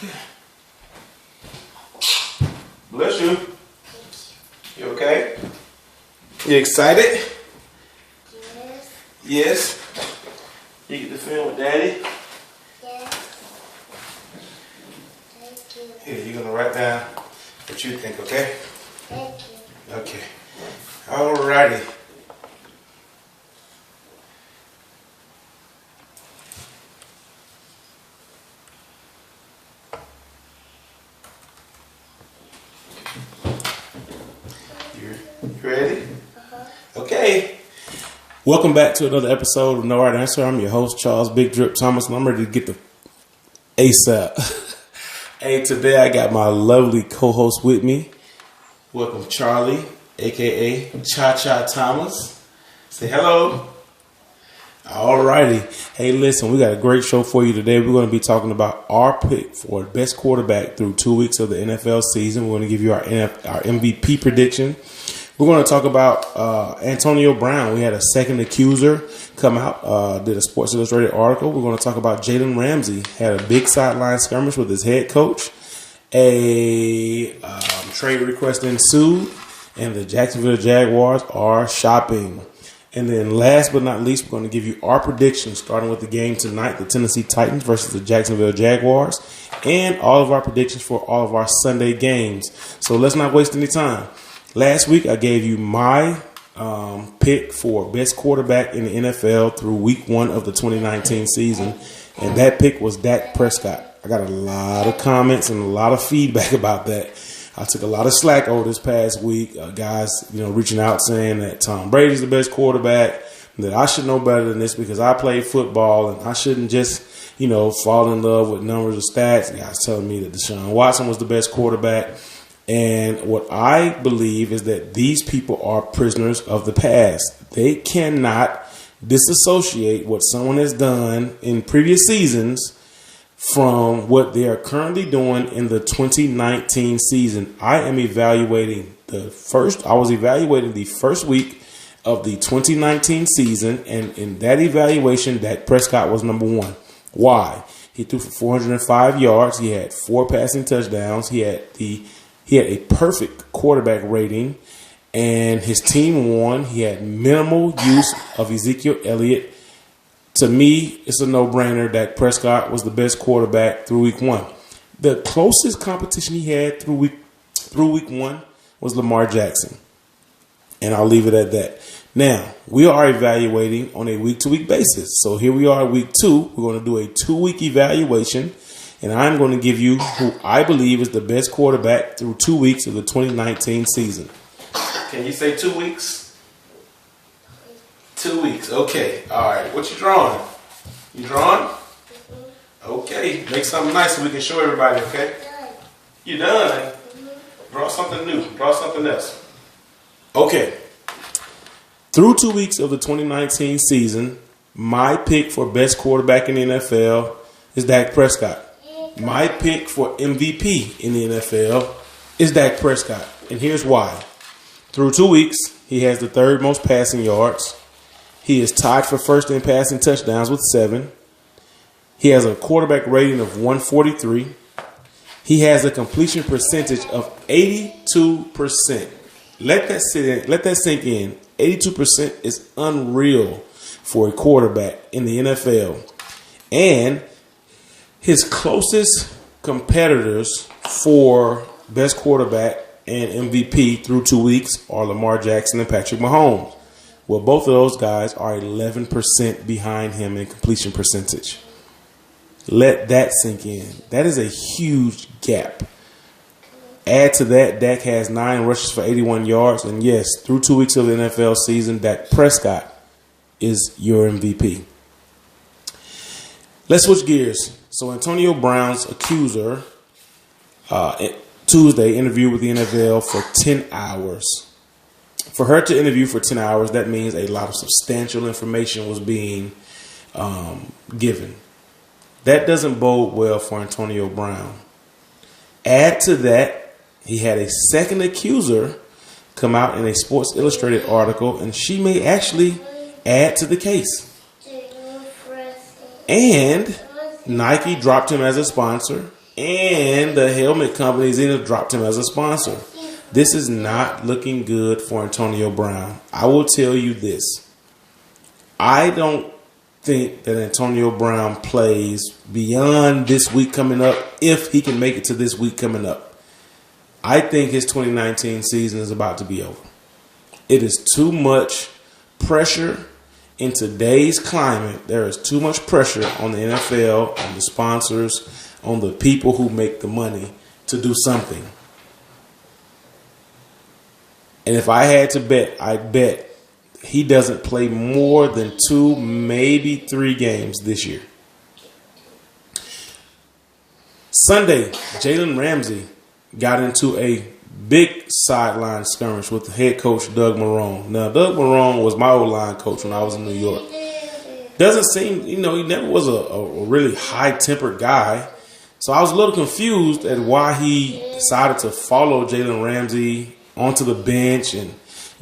Okay. Bless you. You okay? You excited? Yes. Yes. You get to film with Daddy? Yes. Thank you. Here, you're gonna write down what you think, okay? Thank you. Okay. Alrighty. You ready? Okay. Welcome back to another episode of No Right Answer. I'm your host, Charles Big Drip Thomas, and I'm ready to get the ASAP. Hey, today I got my lovely co-host with me. Welcome, Charlie, a.k.a. Cha-Cha Thomas. Say hello. Alrighty. Hey, listen, we got a great show for you today. We're going to be talking about our pick for best quarterback through 2 weeks of the NFL season. We're going to give you our MVP prediction. We're going to talk about Antonio Brown. We had a second accuser come out, did a Sports Illustrated article. We're going to talk about JALEN RAMSEY. Had a big sideline skirmish with his head coach. A trade request ensued, and the Jacksonville Jaguars are shopping. And then last but not least, we're going to give you our predictions, starting with the game tonight, the Tennessee Titans versus the Jacksonville Jaguars, and all of our predictions for all of our Sunday games. So let's not waste any time. Last week, I gave you my pick for best quarterback in the NFL through week 1 of the 2019 season, and that pick was Dak Prescott. I got a lot of comments and a lot of feedback about that. I took a lot of slack over this past week. Guys, reaching out saying that Tom Brady's the best quarterback, that I should know better than this because I played football and I shouldn't just, fall in love with numbers or stats. Guys telling me that Deshaun Watson was the best quarterback. And what I believe is that these people are prisoners of the past. They cannot disassociate what someone has done in previous seasons from what they are currently doing in the 2019 season. I was evaluating the first week of the 2019 season, and in that evaluation, Dak Prescott was number 1. Why? He threw for 405 yards. He had 4 passing touchdowns. He had a perfect quarterback rating, and his team won. He had minimal use of Ezekiel Elliott. To me, it's a no-brainer that Prescott was the best quarterback through week 1. The closest competition he had through week 1 was Lamar Jackson. And I'll leave it at that. Now, we are evaluating on a week-to-week basis. So here we are at week 2. We're going to do a 2-week evaluation. And I'm going to give you who I believe is the best quarterback through 2 weeks of the 2019 season. Can you say 2 weeks? 2 weeks. Okay. All right. What you drawing? You drawing? Mm-hmm. Okay. Make something nice so we can show everybody, okay? Done. You done? Mm-hmm. Draw something new. Draw something else. Okay. Through 2 weeks of the 2019 season, my pick for best quarterback in the NFL is Dak Prescott. My pick for MVP in the NFL is Dak Prescott. And here's why. Through 2 weeks, he has the 3rd most passing yards. He is tied for first in passing touchdowns with 7. He has a quarterback rating of 143. He has a completion percentage of 82%. Let that sit in. Let that sink in. 82% is unreal for a quarterback in the NFL. And his closest competitors for best quarterback and MVP through 2 weeks are Lamar Jackson and Patrick Mahomes. Well, both of those guys are 11% behind him in completion percentage. Let that sink in. That is a huge gap. Add to that, Dak has 9 rushes for 81 yards. And yes, through 2 weeks of the NFL season, Dak Prescott is your MVP. Let's switch gears. So Antonio Brown's accuser Tuesday interviewed with the NFL for 10 hours. For her to interview for 10 hours, that means a lot of substantial information was being given. That doesn't bode well for Antonio Brown. Add to that, he had a second accuser come out in a Sports Illustrated article, and she may actually add to the case. And Nike dropped him as a sponsor, and the helmet companies even dropped him as a sponsor. This is not looking good for Antonio Brown. I will tell you this. I don't think that Antonio Brown plays beyond this week coming up if he can make it to this week coming up. I think his 2019 season is about to be over. It is too much pressure in today's climate. There is too much pressure on the NFL, on the sponsors, on the people who make the money to do something. And if I had to bet, I'd bet he doesn't play more than 2, maybe 3 games this year. Sunday, Jalen Ramsey got into a big sideline skirmish with the head coach, Doug Marrone. Now, Doug Marrone was my O-line coach when I was in New York. Doesn't seem, he never was a really high-tempered guy. So I was a little confused at why he decided to follow Jalen Ramsey onto the bench. And,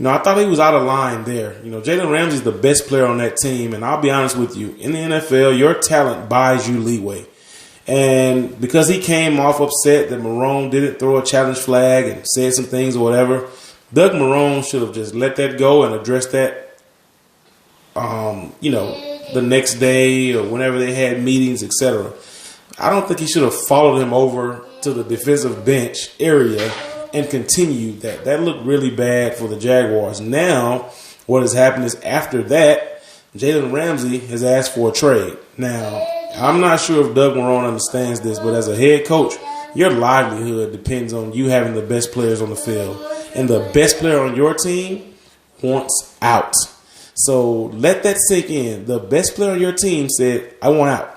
I thought he was out of line there. Jalen Ramsey's the best player on that team. And I'll be honest with you, in the NFL, your talent buys you leeway. And because he came off upset that Marrone didn't throw a challenge flag and said some things or whatever, Doug Marrone should have just let that go and addressed that, the next day or whenever they had meetings, etc. I don't think he should have followed him over to the defensive bench area and continued that. That looked really bad for the Jaguars. Now, what has happened is after that, Jalen Ramsey has asked for a trade. Now, I'm not sure if Doug Marrone understands this, but as a head coach, your livelihood depends on you having the best players on the field. And the best player on your team wants out. So let that sink in. The best player on your team said, I want out.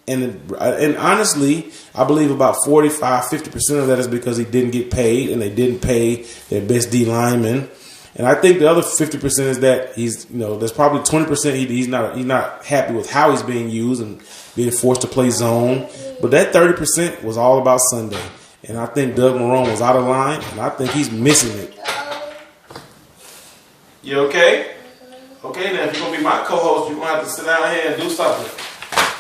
And honestly, I believe about 45-50% of that is because he didn't get paid and they didn't pay their best D lineman. And I think the other 50% is that he's, there's probably 20% he's not happy with how he's being used and being forced to play zone. But that 30% was all about Sunday. And I think Doug Marrone was out of line, and I think he's missing it. You okay? Okay, now if you're going to be my co-host, you're going to have to sit down here and do something.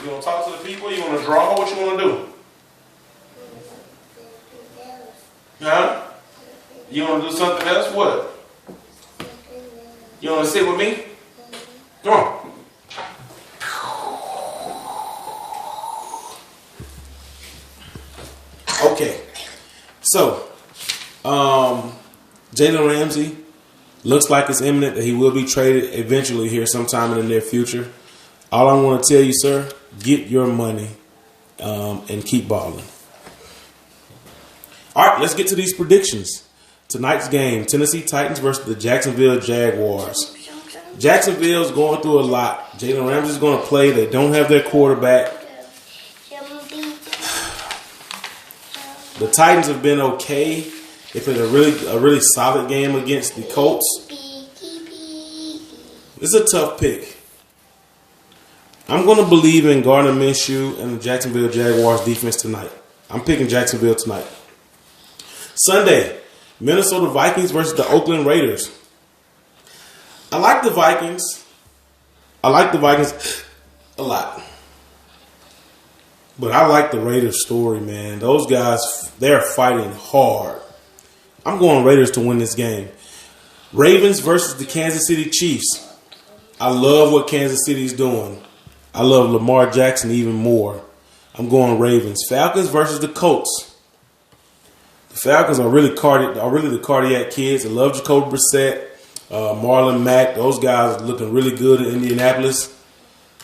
You want to talk to the people? You want to draw? What you want to do? Huh? You want to do something else? What? You want to sit with me? Come on. Okay. So, Jalen Ramsey looks like it's imminent that he will be traded eventually here sometime in the near future. All I want to tell you, sir, get your money and keep balling. All right, let's get to these predictions. Tonight's game, Tennessee Titans versus the Jacksonville Jaguars. Jacksonville's going through a lot. Jalen Ramsey's going to play. They don't have their quarterback. The Titans have been okay. They played a really solid game against the Colts. This is a tough pick. I'm going to believe in Gardner Minshew and the Jacksonville Jaguars defense tonight. I'm picking Jacksonville tonight. Sunday, Minnesota Vikings versus the Oakland Raiders. I like the Vikings. I like the Vikings a lot. But I like the Raiders story, man. Those guys, they're fighting hard. I'm going Raiders to win this game. Ravens versus the Kansas City Chiefs. I love what Kansas City's doing. I love Lamar Jackson even more. I'm going Ravens. Falcons versus the Colts. The Falcons are really the cardiac kids. I love Jacoby Brissett, Marlon Mack. Those guys are looking really good in Indianapolis.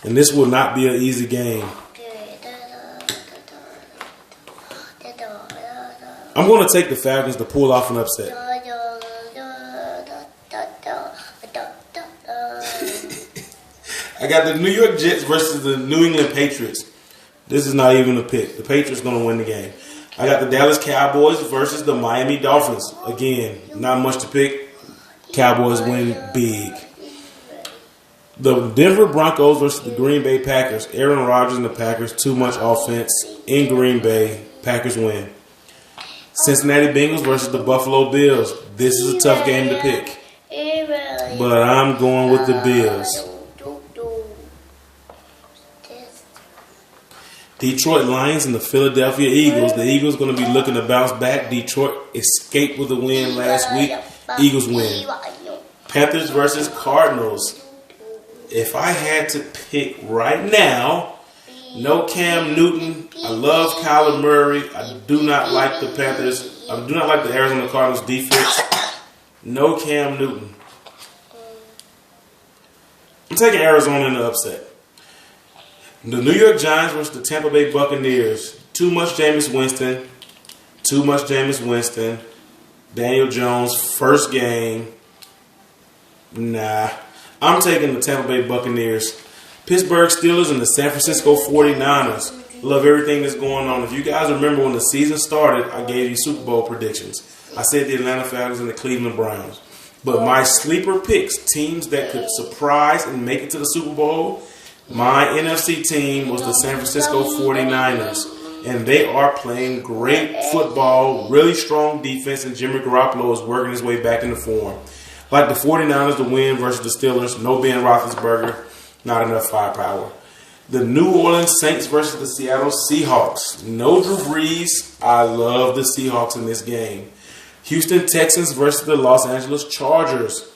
And this will not be an easy game. I'm going to take the Falcons to pull off an upset. I got the New York Jets versus the New England Patriots. This is not even a pick. The Patriots going to win the game. I got the Dallas Cowboys versus the Miami Dolphins. Again, not much to pick. Cowboys win big. The Denver Broncos versus the Green Bay Packers. Aaron Rodgers and the Packers, too much offense in Green Bay. Packers win. Cincinnati Bengals versus the Buffalo Bills. This is a tough game to pick. But I'm going with the Bills. Detroit Lions and the Philadelphia Eagles. The Eagles going to be looking to bounce back. Detroit escaped with a win last week. Eagles win. Panthers versus Cardinals. If I had to pick right now, no Cam Newton. I love Kyler Murray. I do not like the Panthers. I do not like the Arizona Cardinals defense. No Cam Newton. I'm taking Arizona in the upset. The New York Giants versus the Tampa Bay Buccaneers. Too much Jameis Winston. Daniel Jones, first game. Nah. I'm taking the Tampa Bay Buccaneers. Pittsburgh Steelers and the San Francisco 49ers. Love everything that's going on. If you guys remember when the season started, I gave you Super Bowl predictions. I said the Atlanta Falcons and the Cleveland Browns. But my sleeper picks, teams that could surprise and make it to the Super Bowl, my NFC team was the San Francisco 49ers. And they are playing great football, really strong defense, and Jimmy Garoppolo is working his way back into form. Like the 49ers to win versus the Steelers, no Ben Roethlisberger, not enough firepower. The New Orleans Saints versus the Seattle Seahawks. No Drew Brees. I love the Seahawks in this game. Houston Texans versus the Los Angeles Chargers.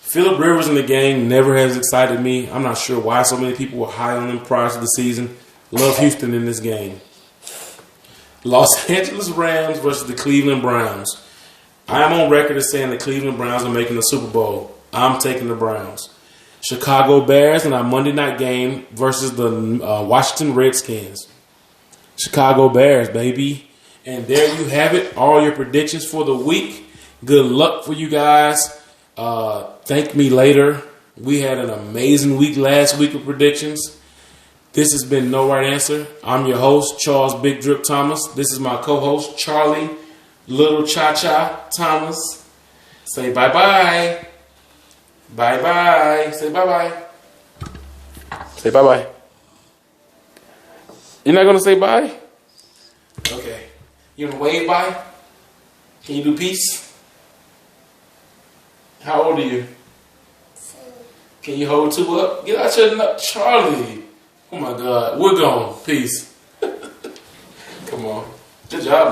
Phillip Rivers in the game never has excited me. I'm not sure why so many people were high on him prior to the season. Love Houston in this game. Los Angeles Rams versus the Cleveland Browns. I am on record as saying the Cleveland Browns are making the Super Bowl. I'm taking the Browns. Chicago Bears in our Monday night game versus the Washington Redskins. Chicago Bears, baby. And there you have it. All your predictions for the week. Good luck for you guys. Thank me later. We had an amazing week last week of predictions. This has been No Right Answer. I'm your host, Charles Big Drip Thomas. This is my co-host, Charlie Little Cha-Cha Thomas. Say bye-bye. Bye-bye. Say bye-bye. Say bye-bye. You're not going to say bye? Okay. You want to wave bye? Can you do peace? How old are you? 2. Can you hold 2 up? Get out your nut, Charlie. Oh my God. We're gone. Peace. Come on. Good job.